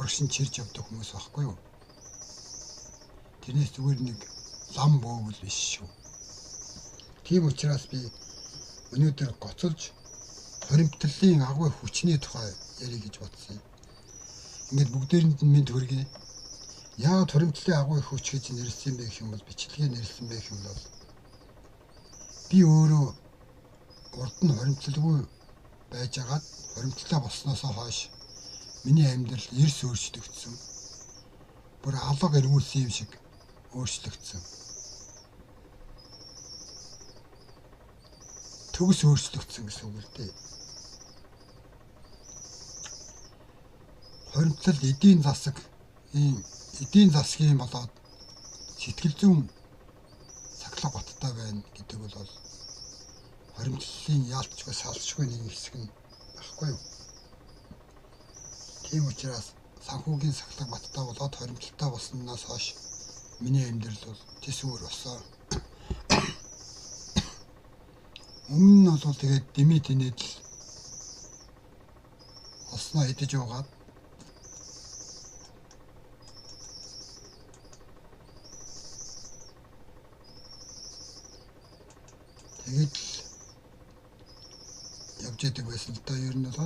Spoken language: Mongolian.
оршин чирж явдаг хүмүүс байхгүй юу? Тэрнээс зүгээр нэг лам боовл биш шүү. Тийм учраас би өнөөдөр гоцолж хоримтлалын агуу хүчний тухай ярих гэж бодсон юм. Ингээд бүгдээрэнд нь мэд хүргэе. Яагаад хоримтлалын агуу хүч гэж нэрлсэн бэ гэх юм бол бичлэгээ нэрлсэн бэ гэх юм бол би өөрөө урд нь хоримтлалгүй байжгаад хоримтлалаа болсноос хойш миний амьдрал эрс өөрчлөгдсөн. Бүр алга эргүүлсэн юм шиг өөрчлөгдсөн. Төгс өөрчлөгдсөн гэсэн үг л дээ. Хоримтлал эдийн засгийн болоод сэтгэл зүйн сахлах баттай байна гэдэг бол хоримтлалын яалтчгүй салшгүй нэг хэсэг нь байхгүй юу? Тийм учраас санхүүгийн сахлах баттай болоод хоримтлалтай болсноос хойш миний амьдрал бол тэсвэр болсон. Өмнө нь бол тэгээд дэмий тэнэдэл олсноо идэж уугаад тэгээд явж идэг байсан л да ер нь бол